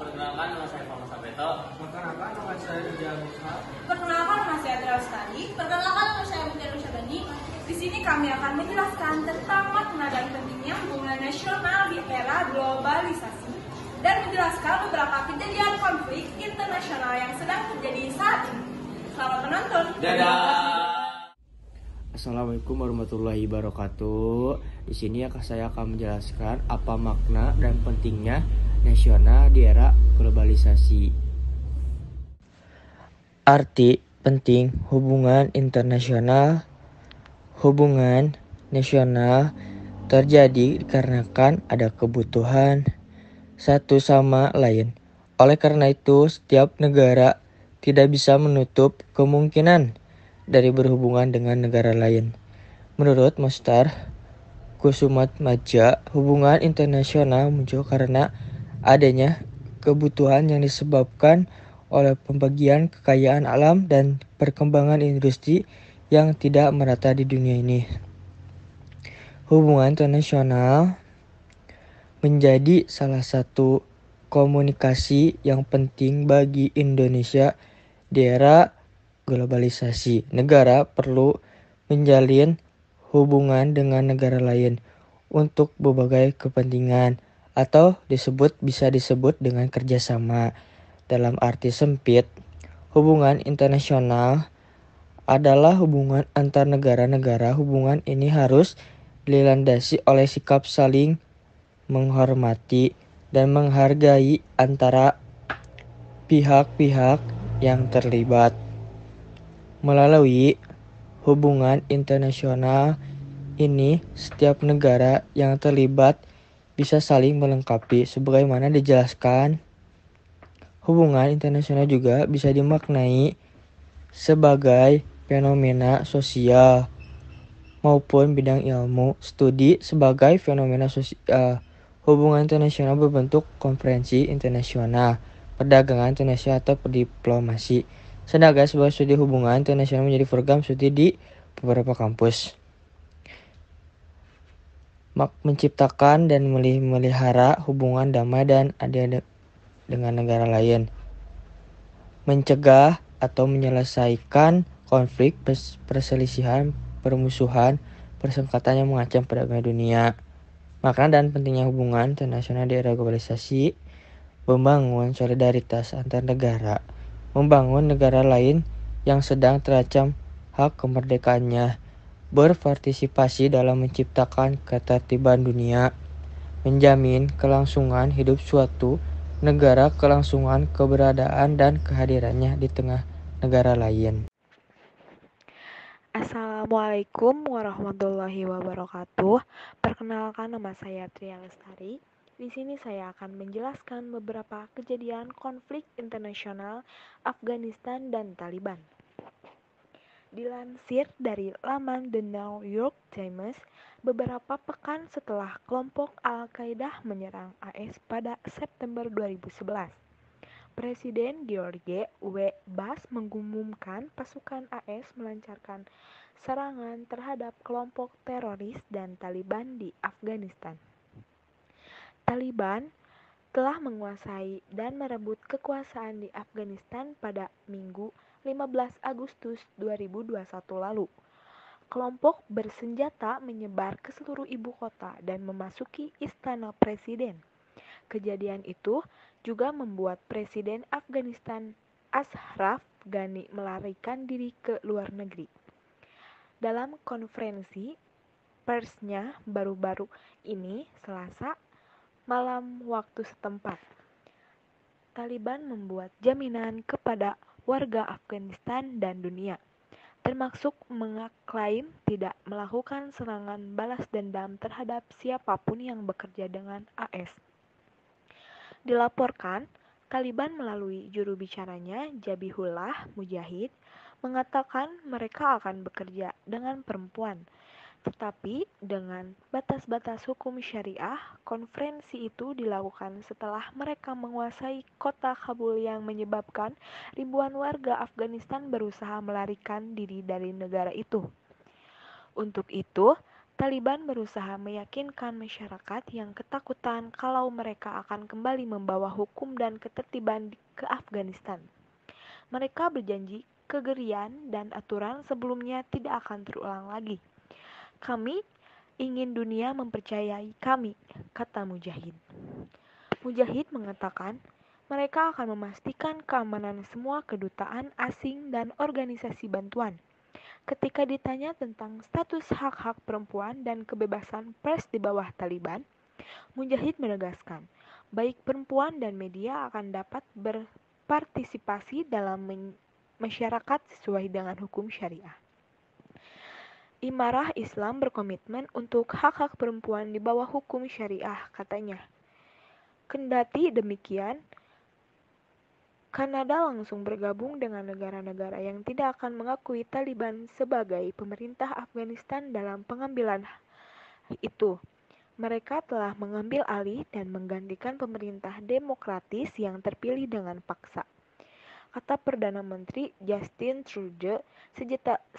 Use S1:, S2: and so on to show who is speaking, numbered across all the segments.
S1: Perkenalkan, nama saya Fama Sabeto.
S2: Perkenalkan, nama saya Rijal Musa.
S3: Perkenalkan, nama saya Adria Lestari. Perkenalkan, nama saya Mutiara Syabani. Di sini kami akan menjelaskan tentang makna dan pentingnya hubungan nasional di era globalisasi dan menjelaskan beberapa kejadian konflik internasional yang sedang terjadi saat ini. Selamat menonton.
S1: Dadah.
S2: Assalamualaikum warahmatullahi wabarakatuh. Di sini saya akan menjelaskan apa makna dan pentingnya nasional di era globalisasi. Arti penting hubungan internasional. Hubungan nasional terjadi dikarenakan ada kebutuhan satu sama lain. Oleh karena itu, setiap negara tidak bisa menutup kemungkinan dari berhubungan dengan negara lain. Menurut Mustar Kusumatmadja, hubungan internasional muncul karena adanya kebutuhan yang disebabkan oleh pembagian kekayaan alam dan perkembangan industri yang tidak merata di dunia ini. Hubungan internasional menjadi salah satu komunikasi yang penting bagi Indonesia di era globalisasi. Negara perlu menjalin hubungan dengan negara lain untuk berbagai kepentingan atau bisa disebut dengan kerjasama. Dalam arti sempit, hubungan internasional adalah hubungan antar negara-negara. Hubungan ini harus dilandasi oleh sikap saling menghormati dan menghargai antara pihak-pihak yang terlibat. Melalui hubungan internasional ini, setiap negara yang terlibat bisa saling melengkapi. Sebagaimana dijelaskan, hubungan internasional juga bisa dimaknai sebagai fenomena sosial maupun bidang ilmu studi sebagai fenomena sosial. Hubungan internasional berbentuk konferensi internasional, perdagangan internasional atau diplomasi. Sedangkan sebuah studi hubungan internasional menjadi program studi di beberapa kampus. Menciptakan dan melihara hubungan damai dan adil dengan negara lain. Mencegah atau menyelesaikan konflik, perselisihan, permusuhan, persengketaan yang mengancam perdamaian dunia. Makna dan pentingnya hubungan internasional di era globalisasi: membangun solidaritas antar negara, membangun negara lain yang sedang terancam hak kemerdekaannya, berpartisipasi dalam menciptakan ketertiban dunia, menjamin kelangsungan hidup suatu negara, kelangsungan keberadaan dan kehadirannya di tengah negara lain.
S4: Assalamualaikum warahmatullahi wabarakatuh. Perkenalkan, nama saya Tria Lestari. Di sini saya akan menjelaskan beberapa kejadian konflik internasional Afghanistan dan Taliban. Dilansir dari laman The New York Times, beberapa pekan setelah kelompok Al-Qaeda menyerang AS pada September 2011, Presiden George W. Bush mengumumkan pasukan AS melancarkan serangan terhadap kelompok teroris dan Taliban di Afghanistan. Taliban telah menguasai dan merebut kekuasaan di Afghanistan pada Minggu 15 Agustus 2021 lalu. Kelompok bersenjata menyebar ke seluruh ibu kota dan memasuki istana presiden. Kejadian itu juga membuat Presiden Afghanistan Ashraf Ghani melarikan diri ke luar negeri. Dalam konferensi persnya baru-baru ini, Selasa malam waktu setempat, Taliban membuat jaminan kepada warga Afghanistan dan dunia, termasuk mengaklaim tidak melakukan serangan balas dendam terhadap siapapun yang bekerja dengan AS. Dilaporkan, Taliban melalui juru bicaranya Zabihullah Mujahid mengatakan mereka akan bekerja dengan perempuan, tetapi dengan batas-batas hukum syariah. Konferensi itu dilakukan setelah mereka menguasai kota Kabul yang menyebabkan ribuan warga Afghanistan berusaha melarikan diri dari negara itu. Untuk itu, Taliban berusaha meyakinkan masyarakat yang ketakutan kalau mereka akan kembali membawa hukum dan ketertiban ke Afghanistan. Mereka berjanji kegerian dan aturan sebelumnya tidak akan terulang lagi. Kami ingin dunia mempercayai kami, kata Mujahid. Mujahid mengatakan mereka akan memastikan keamanan semua kedutaan asing dan organisasi bantuan. Ketika ditanya tentang status hak-hak perempuan dan kebebasan pers di bawah Taliban, Mujahid menegaskan, baik perempuan dan media akan dapat berpartisipasi dalam masyarakat sesuai dengan hukum syariah. Imarah Islam berkomitmen untuk hak-hak perempuan di bawah hukum syariah, katanya. Kendati demikian, Kanada langsung bergabung dengan negara-negara yang tidak akan mengakui Taliban sebagai pemerintah Afghanistan dalam pengambilan itu. Mereka telah mengambil alih dan menggantikan pemerintah demokratis yang terpilih dengan paksa. Kata Perdana Menteri Justin Trudeau,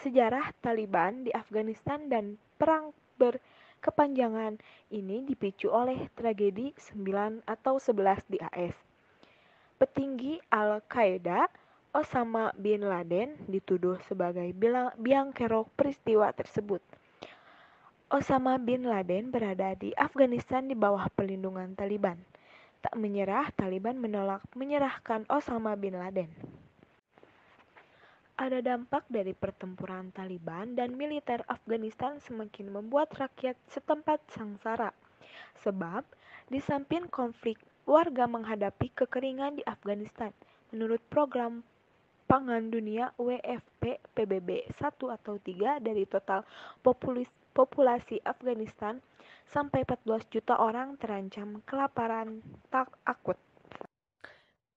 S4: sejarah Taliban di Afghanistan dan perang berkepanjangan ini dipicu oleh tragedi 9 atau 11 di AS. Petinggi Al-Qaeda, Osama bin Laden, dituduh sebagai biang kerok peristiwa tersebut. Osama bin Laden berada di Afghanistan di bawah perlindungan Taliban. Tak menyerah, Taliban menolak menyerahkan Osama bin Laden. Ada dampak dari pertempuran Taliban dan militer Afghanistan semakin membuat rakyat setempat sengsara. Sebab, di samping konflik, warga menghadapi kekeringan di Afghanistan. Menurut program Pangan Dunia WFP PBB 1 atau 3 dari total populasi Afghanistan, sampai 14 juta orang terancam kelaparan akut.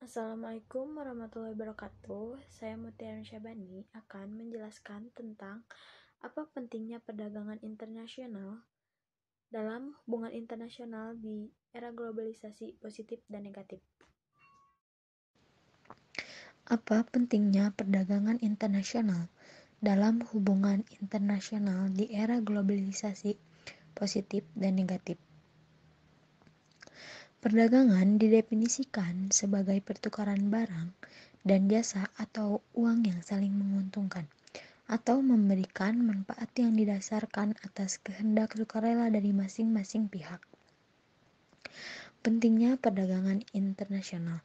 S5: Assalamualaikum warahmatullahi wabarakatuh. Saya Mutiara Syabani akan menjelaskan tentang apa pentingnya perdagangan internasional dalam hubungan internasional di era globalisasi positif dan negatif.
S6: Apa pentingnya perdagangan internasional dalam hubungan internasional di era globalisasi positif dan negatif? Perdagangan didefinisikan sebagai pertukaran barang dan jasa atau uang yang saling menguntungkan atau memberikan manfaat yang didasarkan atas kehendak sukarela dari masing-masing pihak. Pentingnya perdagangan internasional.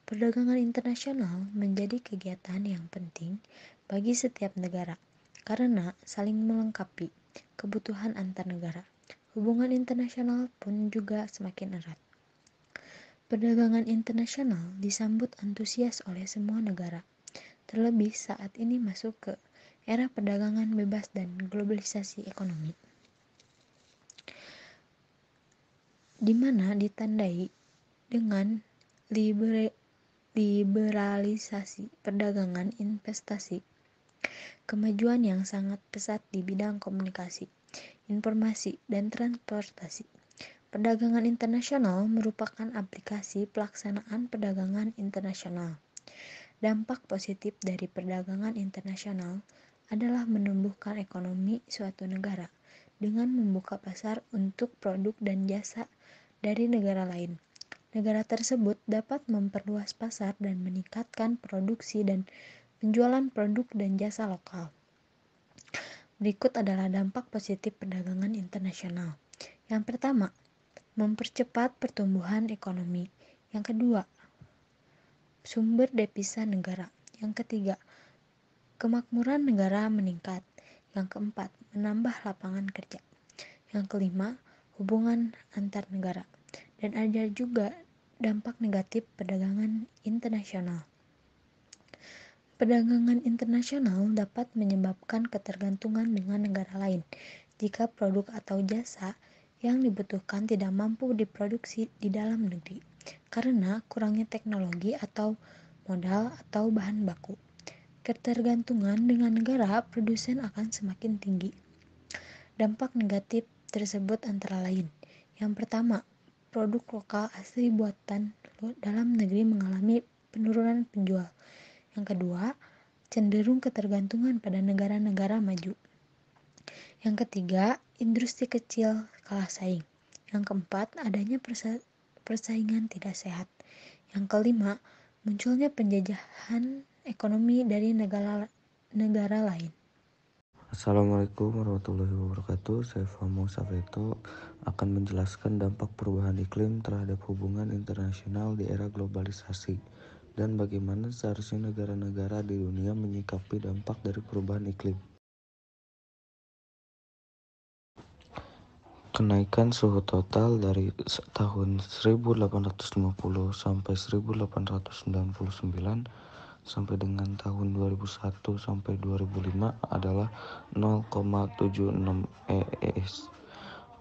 S6: Perdagangan internasional menjadi kegiatan yang penting bagi setiap negara karena saling melengkapi kebutuhan antar negara. Hubungan internasional pun juga semakin erat. Perdagangan internasional disambut antusias oleh semua negara, terlebih saat ini masuk ke era perdagangan bebas dan globalisasi ekonomi, di mana ditandai dengan liberalisasi perdagangan investasi, kemajuan yang sangat pesat di bidang komunikasi, informasi, dan transportasi. Perdagangan internasional merupakan aplikasi pelaksanaan perdagangan internasional. Dampak positif dari perdagangan internasional adalah menumbuhkan ekonomi suatu negara dengan membuka pasar untuk produk dan jasa dari negara lain. Negara tersebut dapat memperluas pasar dan meningkatkan produksi dan penjualan produk dan jasa lokal. Berikut adalah dampak positif perdagangan internasional. Yang pertama, mempercepat pertumbuhan ekonomi. Yang kedua, sumber devisa negara. Yang ketiga, kemakmuran negara meningkat. Yang keempat, menambah lapangan kerja. Yang kelima, hubungan antar negara. Dan ada juga dampak negatif perdagangan internasional. Perdagangan internasional dapat menyebabkan ketergantungan dengan negara lain jika produk atau jasa yang dibutuhkan tidak mampu diproduksi di dalam negeri karena kurangnya teknologi atau modal atau bahan baku. Ketergantungan dengan negara produsen akan semakin tinggi. Dampak negatif tersebut antara lain. Yang pertama, produk lokal asli buatan dalam negeri mengalami penurunan penjual. Yang kedua, cenderung ketergantungan pada negara-negara maju. Yang ketiga, industri kecil kalah saing. Yang keempat, adanya persaingan tidak sehat. Yang kelima, munculnya penjajahan ekonomi dari negara lain.
S7: Assalamualaikum warahmatullahi wabarakatuh. Saya Famo Safeto akan menjelaskan dampak perubahan iklim terhadap hubungan internasional di era globalisasi dan bagaimana seharusnya negara-negara di dunia menyikapi dampak dari perubahan iklim. Kenaikan suhu total dari tahun 1850 sampai 1899 sampai dengan tahun 2001 sampai 2005 adalah 0,76 EES.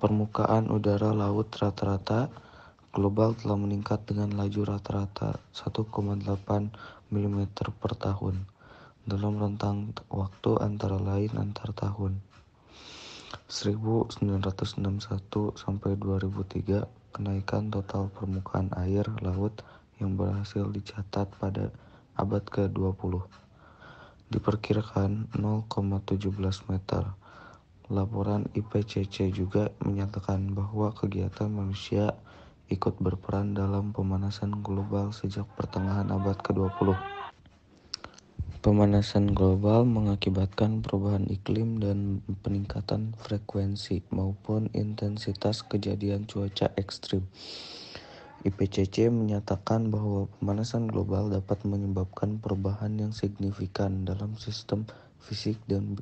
S7: Permukaan udara laut rata-rata global telah meningkat dengan laju rata-rata 1,8 mm per tahun dalam rentang waktu antara lain antar tahun 1961 sampai 2003. Kenaikan total permukaan air laut yang berhasil dicatat pada abad ke-20 diperkirakan 0,17 meter. Laporan IPCC juga menyatakan bahwa kegiatan manusia ikut berperan dalam pemanasan global sejak pertengahan abad ke-20. Pemanasan global mengakibatkan perubahan iklim dan peningkatan frekuensi maupun intensitas kejadian cuaca ekstrim. IPCC menyatakan bahwa pemanasan global dapat menyebabkan perubahan yang signifikan dalam sistem fisik dan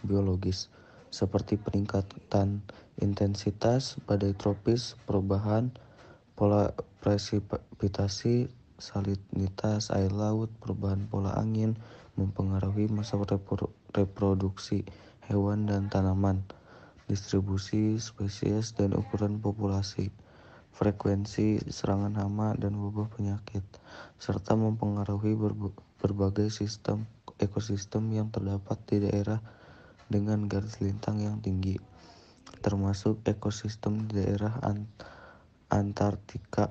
S7: biologis, seperti peningkatan intensitas badai tropis, perubahan pola presipitasi, salinitas air laut, perubahan pola angin, mempengaruhi masa reproduksi hewan dan tanaman, distribusi spesies dan ukuran populasi, frekuensi serangan hama dan wabah penyakit, serta mempengaruhi berbagai sistem ekosistem yang terdapat di daerah dengan garis lintang yang tinggi, termasuk ekosistem di daerah Antartika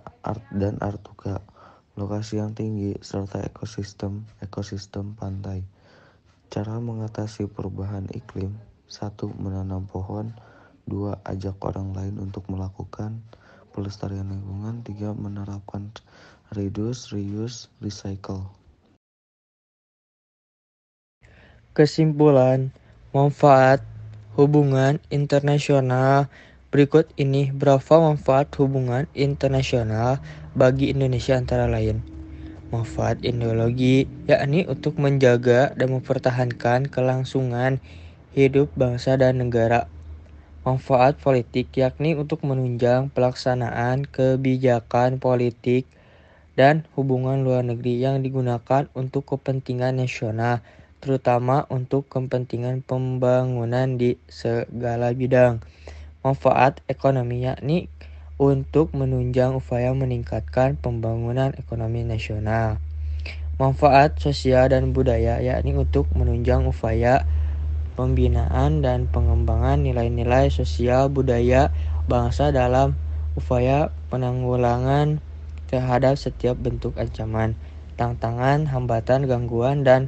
S7: dan Arktika, lokasi yang tinggi, serta ekosistem pantai. Cara mengatasi perubahan iklim: 1. Menanam pohon. 2. Ajak orang lain untuk melakukan pelestarian lingkungan. 3. Menerapkan reduce, reuse, recycle.
S2: Kesimpulan, manfaat hubungan internasional. Berikut ini beberapa manfaat hubungan internasional bagi Indonesia antara lain. Manfaat ideologi, yakni untuk menjaga dan mempertahankan kelangsungan hidup bangsa dan negara. Manfaat politik, yakni untuk menunjang pelaksanaan kebijakan politik dan hubungan luar negeri yang digunakan untuk kepentingan nasional, terutama untuk kepentingan pembangunan di segala bidang. Manfaat ekonomi, yakni untuk menunjang upaya meningkatkan pembangunan ekonomi nasional. Manfaat sosial dan budaya, yakni untuk menunjang upaya pembinaan dan pengembangan nilai-nilai sosial budaya bangsa dalam upaya penanggulangan terhadap setiap bentuk ancaman, tantangan, hambatan, gangguan, dan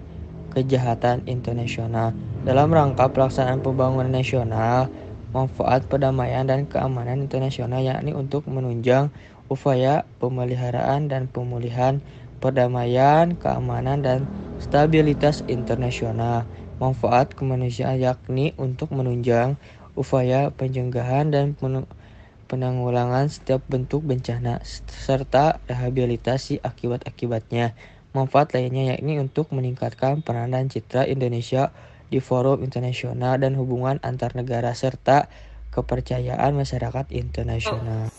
S2: kejahatan internasional dalam rangka pelaksanaan pembangunan nasional. Manfaat perdamaian dan keamanan internasional, yakni untuk menunjang upaya pemeliharaan dan pemulihan perdamaian, keamanan, dan stabilitas internasional. Manfaat kemanusiaan, yakni untuk menunjang upaya pencegahan dan penanggulangan setiap bentuk bencana serta rehabilitasi akibat-akibatnya. Manfaat lainnya, yakni untuk meningkatkan peran dan citra Indonesia di forum internasional dan hubungan antar negara serta kepercayaan masyarakat internasional.